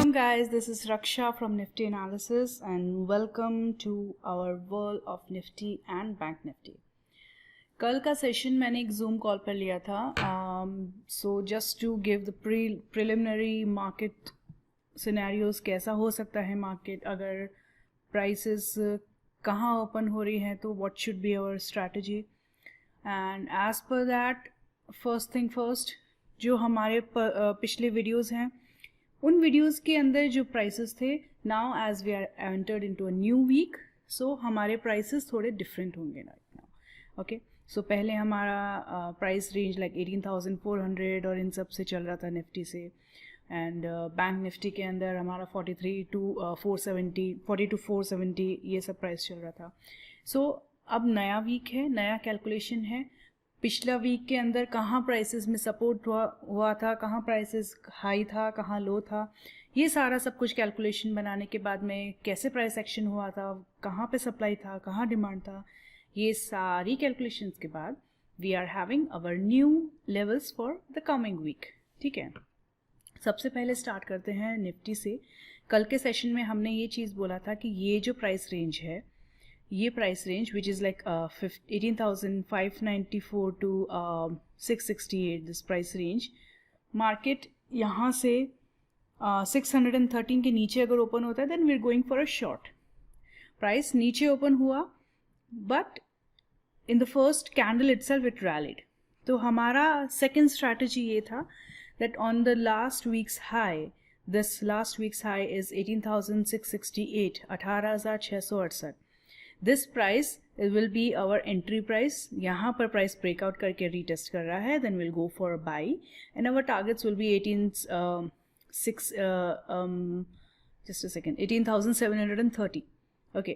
Welcome guys, this is Raksha from Nifty Analysis and welcome to our world of Nifty and Banknifty. कल का session मैंने एक zoom call पर लिया था so just to give the preliminary market scenarios कैसा हो सकता है मार्केट अगर प्राइसेस कहाँ ओपन हो रही हैं तो what should be our strategy and as per that first thing first जो हमारे पिछले वीडियोस हैं उन वीडियोस के अंदर जो प्राइसेस थे now as we are entered into a new week so हमारे प्राइसेस थोड़े डिफरेंट होंगे राइट नाउ ओके सो पहले हमारा प्राइस रेंज लाइक 18,400 और इन सब से चल रहा था निफ्टी से एंड बैंक निफ्टी के अंदर हमारा 43 to 470 40 to 470 ये सब प्राइस चल रहा था सो अब नया वीक है नया कैलकुलेशन है पिछला वीक के अंदर कहाँ प्राइसेस में सपोर्ट हुआ था कहाँ प्राइसेस हाई था कहाँ लो था ये सारा सब कुछ कैलकुलेशन बनाने के बाद में कैसे प्राइस एक्शन हुआ था कहाँ पे सप्लाई था कहाँ डिमांड था ये सारी कैलकुलेशंस के बाद we are having our new levels for the coming week ठीक है सबसे पहले स्टार्ट करते हैं निफ्टी से कल के सेशन में हमने ये चीज़ बोला था कि ये जो प्राइस रेंज है ये price range which is like 18,594 to 668 this price range market यहाँ से 613 के नीचे अगर ओपन होता है then we are going for a short price नीचे ओपन हुआ but in the first candle itself it rallied तो हमारा सेकेंड स्ट्रैटेजी ये था that on the last week's high this last week's high is 18,668 18,668 this price will be our entry price यहाँ पर price breakout करके retest कर रहा है then will go for a buy and our targets will be 18,730 okay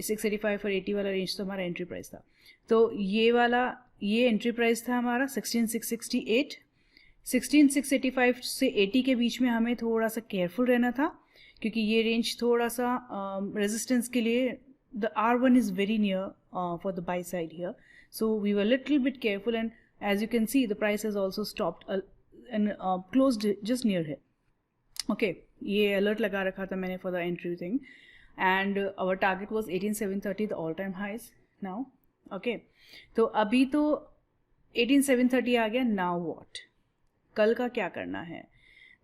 685 और 80 वाला range तो हमारा एंट्री प्राइस था तो ये एंट्री प्राइस था हमारा 16,668 16,685 से 80 के बीच में हमें थोड़ा सा केयरफुल रहना था क्योंकि ये रेंज थोड़ा सा रेजिस्टेंस के लिए the R1 is very near for the buy side here so we were a little bit careful and as you can see the price has also stopped and closed just near here okay ये alert लगा रखा था मैंने for the entry thing and our target was 18,730 the all time highs now okay तो अभी तो 18,730 आ गया now what कल का क्या करना है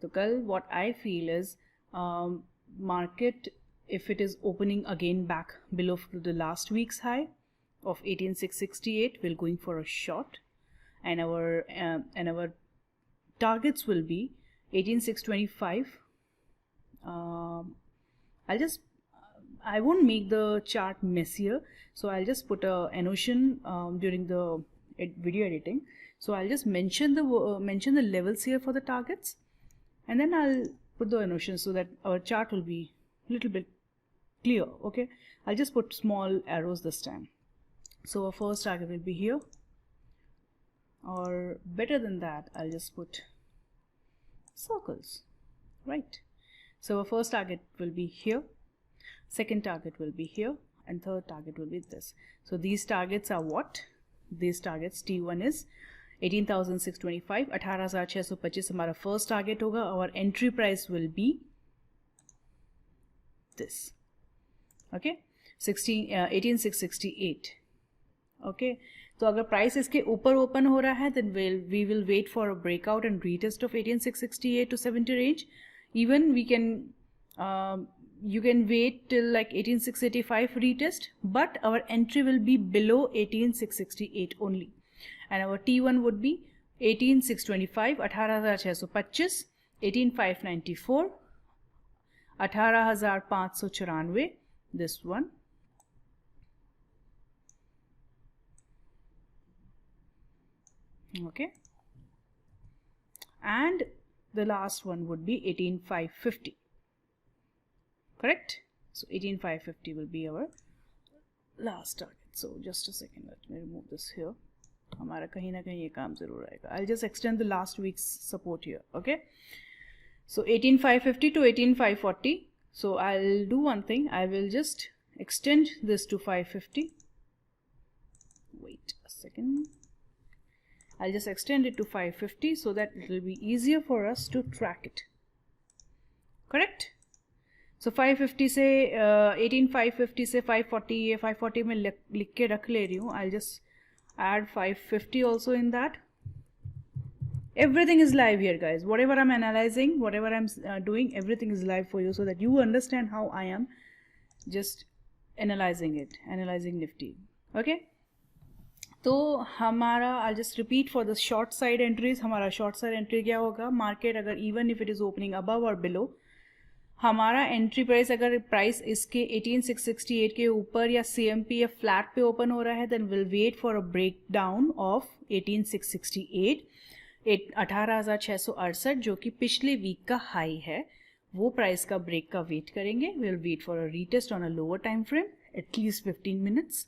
तो कल what I feel is market if it is opening again back below the last week's high of 18,668 we're going for a short and our targets will be 18,625 I won't make the chart messier so I'll just put a notion during the video editing so I'll just mention the levels here for the targets and then I'll put the notion so that our chart will be a little bit clear okay I'll just put small arrows this time so our first target will be here or better than that I'll just put circles right so our first target will be here second target will be here and third target will be this so these targets are what these targets T1 is 18,625 18,625 हमारा first target होगा our entry price will be this okay 18,668 okay तो अगर price इसके ऊपर open हो रहा है then we will wait for a breakout and retest of 18,668 to 70 range even we can you can wait till like 18,685 retest but our entry will be below 18,668 only and our T1 would be 18,625 18,625 18,594 18,594 this one okay and the last one would be 18,550 correct so 18,550 will be our last target so just a second let me remove this here हमारा कहीं ना कहीं ये काम जरूर आएगा I'll just extend the last week's support here okay so 18,550 to 18,540 so I'll do one thing I will just extend this to 550 wait a second I'll just extend it to 550 so that it will be easier for us to track it correct. So 550 से 18550 से 540, ये 540 में लिख के रख ले रही हूँ. I just add 550 also in that. Everything is live here, guys. Whatever I'm analyzing, whatever I'm doing, everything is live for you so that you understand how I am just analyzing it, analyzing Nifty. Okay. तो हमारा I'll just repeat for the short side entries. हमारा short side entry क्या होगा? Market अगर even if it is opening above or below, हमारा entry price अगर price इसके 18668 के ऊपर या CMP या फ्लैट पे ओपन हो रहा है then will wait for a breakdown of 18668, 18,668 जो कि पिछले वीक का हाई है, वो प्राइस का ब्रेक का वेट करेंगे. Will wait for a retest on a lower time frame at least 15 minutes.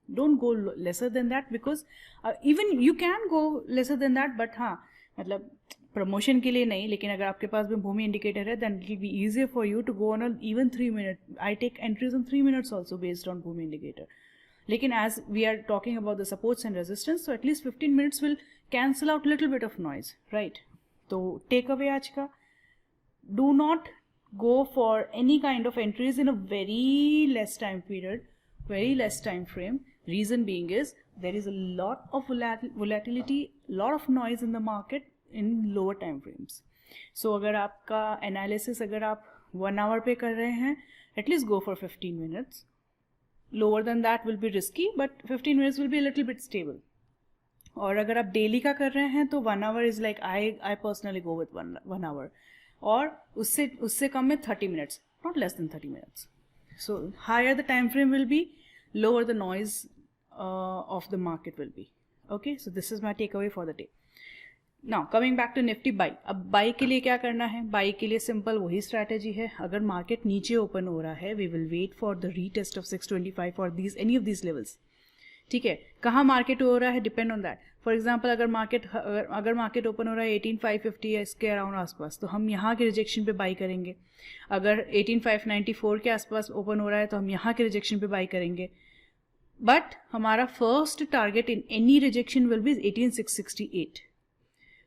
Don't go lesser than that because even you can go lesser than that, but हाँ मतलब promotion के लिए नहीं, लेकिन अगर आपके पास भी भूमि इंडिकेटर है then it will be easier for you to go on even 3 minute. I take entries on 3 minutes also based on Bhumi indicator. लेकिन as we are talking about the supports and resistance, so at least 15 minutes will cancel out little bit of noise, right. तो take away आज का, do not go for any kind of entries in a very less time period, very less time frame. Reason being is there is a lot of volatility, lot of noise in the market in lower time frames. So अगर आपका analysis अगर आप 1 hour पे कर रहे हैं, at least go for 15 minutes. Lower than that will be risky, but 15 minutes will be a little bit stable. और अगर आप डेली का कर रहे हैं तो 1 hour is like I personally go with one hour. और उससे कम में 30 minutes, not less than 30 minutes. So higher the time frame will be, lower the noise of the market will be. Okay, so this is my take away for the day. Now coming back to Nifty buy. अब buy के लिए क्या करना है? By के लिए simple वही strategy है. अगर मार्केट नीचे ओपन हो रहा है we will wait for the retest of 625 for these any of these levels. ठीक है, कहाँ मार्केट हो रहा है depend on that. For example अगर मार्केट ओपन हो रहा है 18,550 या इसके अराउंड आसपास, तो हम यहाँ के रिजेक्शन पे बाई करेंगे. अगर 18,594 के आसपास ओपन हो रहा है तो हम यहाँ के रिजेक्शन पे बाई करेंगे. बट हमारा first target in any rejection will be 18,668.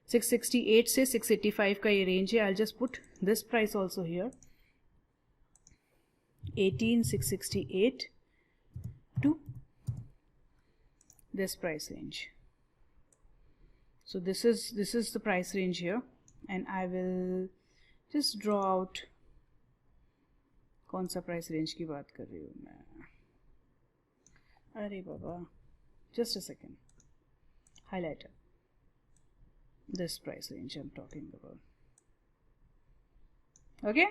668 से 685 का ये रेंज है. I just put this price also here, 18,668 to this price range. So this is the price range here, and I will just draw out कौन सा price range की बात कर रही हूँ मैं. अरे बाबा, just a second. Highlighter. This price range I'm talking about. Okay.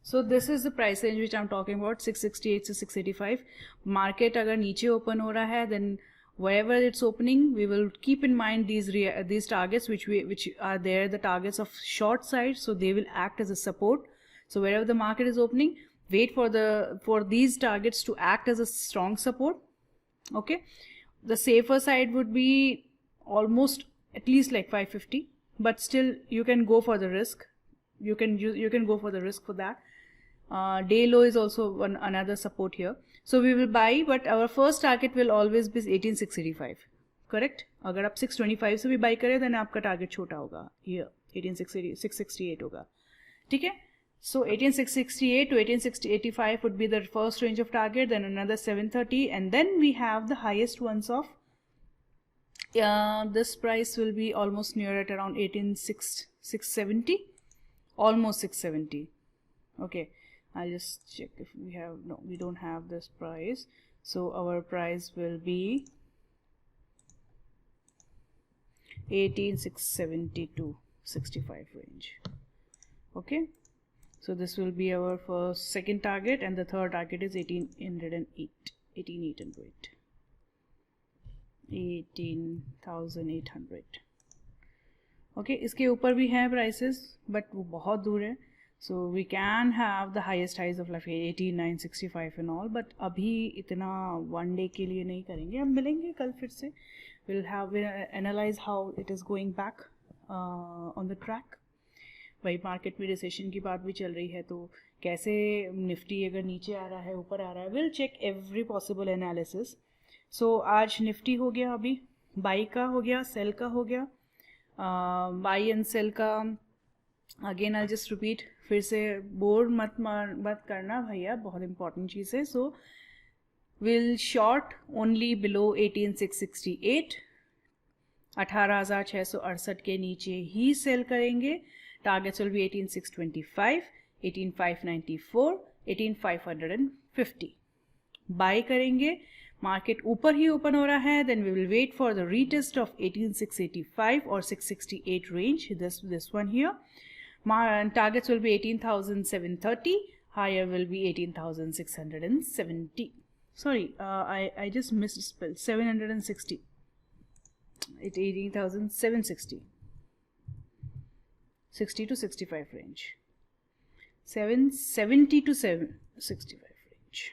So this is the price range which I'm talking about, 668 to 685. Market अगर नीचे open हो रहा है then wherever it's opening we will keep in mind these targets which are there, the targets of short side, so they will act as a support. So wherever the market is opening, wait for these targets to act as a strong support. Okay, the safer side would be almost at least like 550, but still you can go for the risk. You can go for the risk for that. Day low is also another support here. So we will buy, but our first target will always be 18,685. Correct? अगर आप 625 से भी buy करें then आपका target छोटा होगा. Here 18,668 होगा. ठीक है? So 18,668 to 18,685 would be the first range of target. Then another 730, and then we have the highest ones of this price will be almost near at around 18,670. Almost 670. Okay, I'll just check if we have. No, we don't have this price, so our price will be 18,670 to 65 range. Okay, so this will be our second target, and the third target is 18,800. Okay, इसके ऊपर भी हैं prices but वो बहुत दूर है. So we can have the highest highs of like 18,965 and all, but अभी इतना वन डे के लिए नहीं करेंगे. अब मिलेंगे कल फिर से. Will analyse how it is going back on the track. भाई मार्केट में रिसेशन की बात भी चल रही है, तो कैसे निफ्टी अगर नीचे आ रहा है ऊपर आ रहा है, will check every possible analysis. So आज निफ्टी हो गया, अभी बाई का हो गया, सेल का हो गया. Buy and sell का again I'll just repeat, फिर से बोर मत करना भैया, बहुत इंपॉर्टेंट चीज़ है. So will short only below 18,668, 18,668 के नीचे ही सेल करेंगे. Targets will be 18,625, 18,594, 18,550. बाय करेंगे. मार्केट ऊपर ही ओपन हो रहा है, then we will wait for the retest of 18,685 और 668 range, this one here. Targets will be 18,730, higher will be 18,670. Sorry, I just misspelled 760. It's 18,760. 60 to 65 range. 770 to 765 range.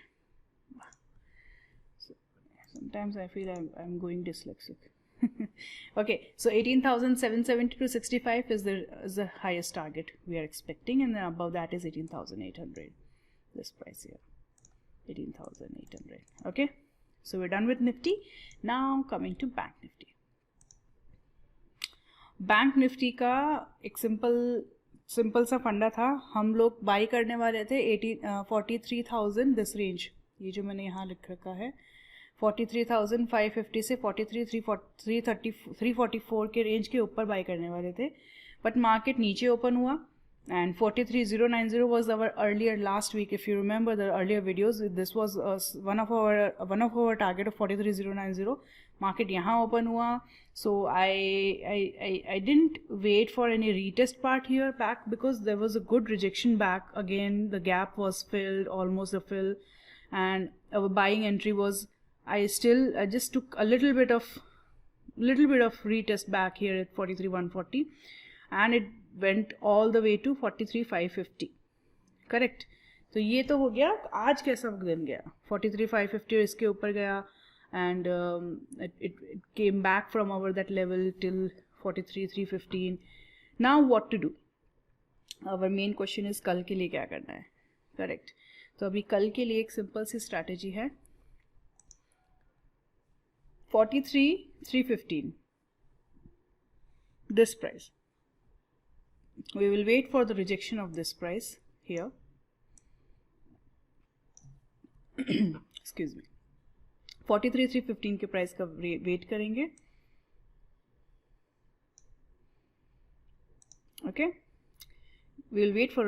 Sometimes I feel I'm going dyslexic. Okay, so 18,770 to 65 is the highest target we are expecting, and then above that is 18,800. This price here, 18,800. Okay, so we're done with Nifty. Now coming to Bank Nifty. Bank Nifty का एक simple सा फंडा था. हम लोग by करने वाले थे 43,000 दिस रेंज, ये जो मैंने यहाँ लिख रखा है 43,550 से 43,344 के रेंज के ऊपर बाई करने वाले थे. बट मार्केट नीचे ओपन हुआ and 43,090 was our earlier last week. If you remember the earlier videos, this was one of our target of 43,090. Market यहाँ ओपन हुआ, so I didn't wait for any retest part here back because there was a good rejection back. Again, the gap was filled, almost a fill, and our buying entry was, I just took a little bit of retest back here at 43,140, and it went all the way to 43,550. correct. तो ये तो हो गया. आज कैसा दिन गया, 43,550 और इसके ऊपर गया, and it came back from our that level till 43,315. Now what to do? Our main question is कल के लिए क्या करना है. correct. तो अभी कल के लिए एक सिंपल सी स्ट्रैटेजी है. 43,315 this price. We will wait for the rejection of this price here. Excuse me. 43,315 के प्राइस का वेट करेंगे. Okay, we will wait for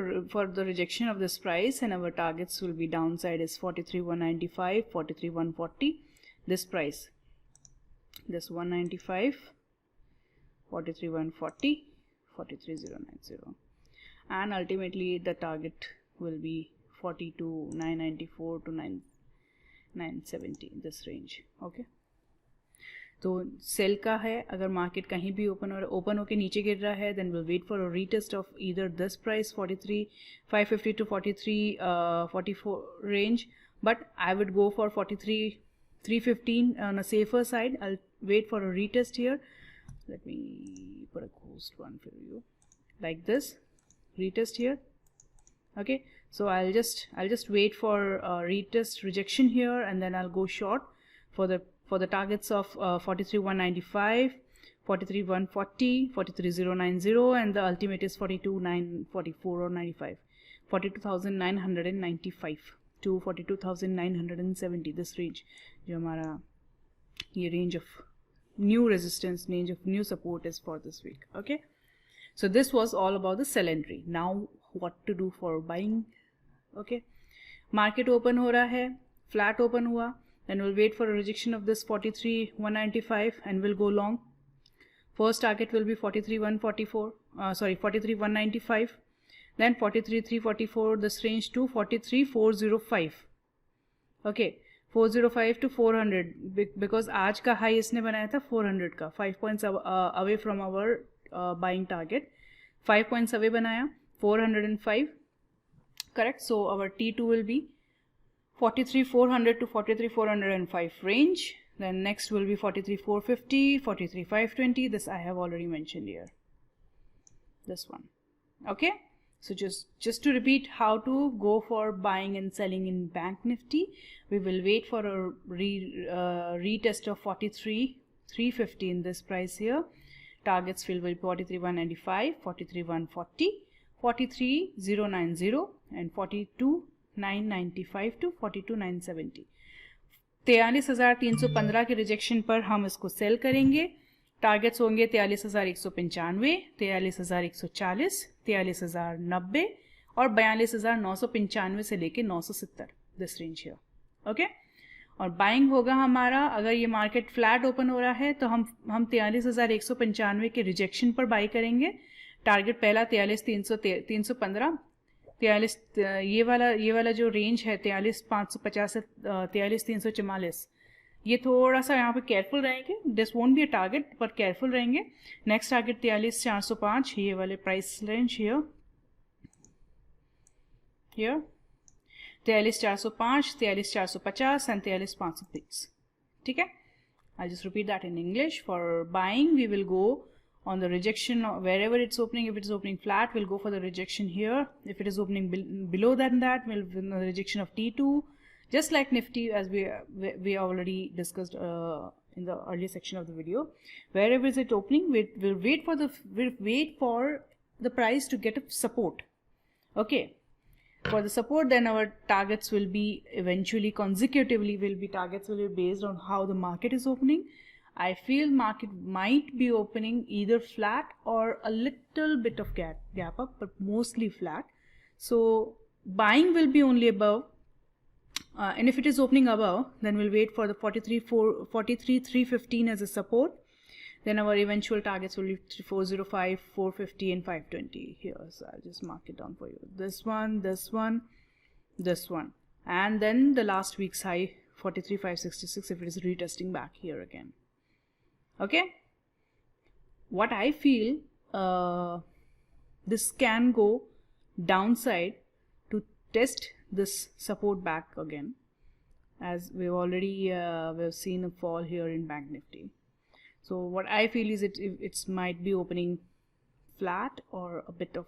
the rejection of this price, and our targets will be downside is 43,195, 43,140. this price, this 195, 43,140, 43,090, and ultimately the target will be 42,994 to 970, this range. okay, तो cell का है. अगर market कहीं भी open होके नीचे गिर रहा है, then will wait for a retest of either this price 43,550 to 43,44 range, but I would go for 43,315 on a safer side. I'll wait for a retest here. Let me put a closed one for you like this, retest here. okay, so I'll just wait for retest rejection here, and then I'll go short for the targets of 43,195, 43,140, 43,090, and the ultimate is 42,944 or 95, 42,995 to 42,970, this range, जो हमारा ये range of new resistance, range of new support is for this week. okay, so this was all about the sell entry. Now what to do for buying? okay, market open हो रहा है, flat open हुआ, then we'll wait for a rejection of this 43,195 and we'll go long. First target will be 43,195, then 43,344, this range to 43,405. okay, 405 to 400, because आज का high इसने बनाया था 400 का, 5 points away from our buying target, 5 points away बनाया 405. correct. So our T2 will be 43,400 to 43,405 range. Then next will be 43,450, 43,520. this I have already mentioned here, this one. okay, so just to repeat how to go for buying and selling in Bank Nifty, we will wait for a retest of 43,350 in this price here. Targets will be 43,195, 43,140, 43,090 and 42,995 to 42,970. 43,315 के rejection पर हम इसको cell करेंगे. Targets होंगे 43,195, 43,140, 43,090 और 42,995 से लेके 970, this range here. Okay, और बाइंग होगा हमारा, अगर ये मार्केट फ्लैट ओपन हो रहा है तो हम 43,195 के रिजेक्शन पर बाई करेंगे. टारगेट पहला 43,315, 43 ये वाला जो रेंज है 43,550 से 43,344, ये थोड़ा सा यहाँ पे केयरफुल रहेंगे. This won't be a target पर केयरफुल रहेंगे. नेक्स्ट टारगेट 43,405, ये वाले प्राइस रेंज हियर 43,405, 43,450 एंड 43,530. ठीक है, I just repeat that in English. For buying we will go on the rejection wherever it's opening. If it's opening flat, we'll go for the rejection here. If it is opening below than that, we'll win the rejection of T2, just like Nifty, as we already discussed in the earlier section of the video. Wherever is it opening, we'll wait for the price to get a support. Okay, for the support, then our targets will be eventually consecutively targets will be based on how the market is opening. I feel market might be opening either flat or a little bit of gap up, but mostly flat. So buying will be only above, and if it is opening above, then we'll wait for the 43,315 as a support. Then our eventual targets will be 405, 450 and 520 here. So I'll just mark it down for you. This one, this one, this one, and then the last week's high 43,566 if it is retesting back here again. Okay, what I feel, this can go downside to test this support back again, as we've already we've seen a fall here in Banknifty. So what I feel is it might be opening flat or a bit of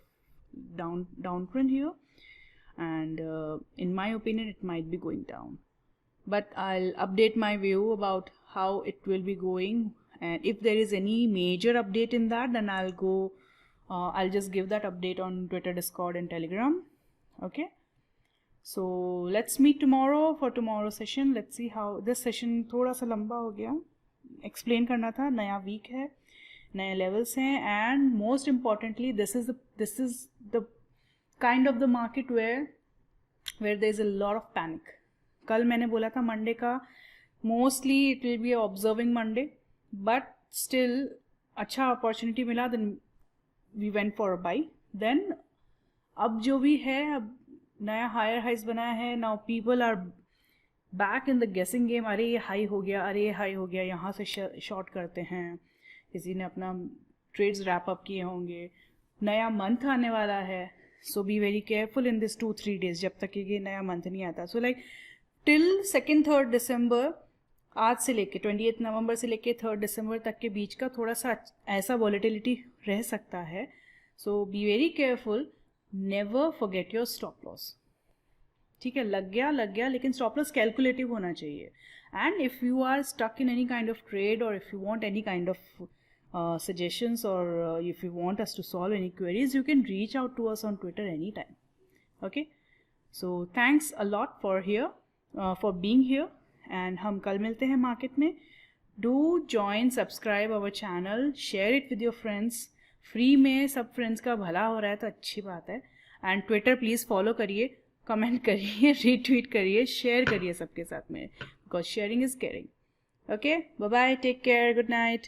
downtrend here, and in my opinion it might be going down, but I'll update my view about how it will be going. And if there is any major update in that, then I'll just give that update on Twitter, Discord and Telegram. Okay, so let's meet tomorrow for tomorrow's session. Let's see how this session थोड़ा सा लंबा हो गया. Explain करना था, नया week है, नए levels हैं, and most importantly this is the kind of the market where there is a lot of panic. कल मैंने बोला था Monday का mostly it will be a observing Monday. But still अच्छा opportunity मिला, then we went for a buy. Then अब जो भी है, अब नया higher highs बनाया है. Now people are back in the guessing game. अरे ये high हो गया, अरे ये high हो गया, यहाँ से short करते हैं. किसी ने अपना trades wrap up किए होंगे. नया month आने वाला है, so be very careful in this 2-3 days जब तक ये नया month नहीं आता. So like till 2nd-3rd December, आज से लेके 28 नवंबर से लेके 3rd दिसंबर तक के बीच का थोड़ा सा ऐसा वॉलेटिलिटी रह सकता है. So be very careful, never forget your stop loss. ठीक है, लग गया, लेकिन स्टॉप लॉस कैलकुलेटिव होना चाहिए. And if you are stuck in any kind of trade, और if you want any kind of suggestions, or if you want us to solve any queries, you can reach out to us on Twitter anytime. Okay, so thanks a lot for being here. And हम कल मिलते हैं market में. Do join, subscribe our channel, share it with your friends. Free में सब friends का भला हो रहा है तो अच्छी बात है. एंड ट्विटर प्लीज़ फॉलो करिए, कमेंट करिए, रीट्वीट करिए, शेयर करिए सबके साथ में, because sharing is caring. Okay, bye bye, take care, good night.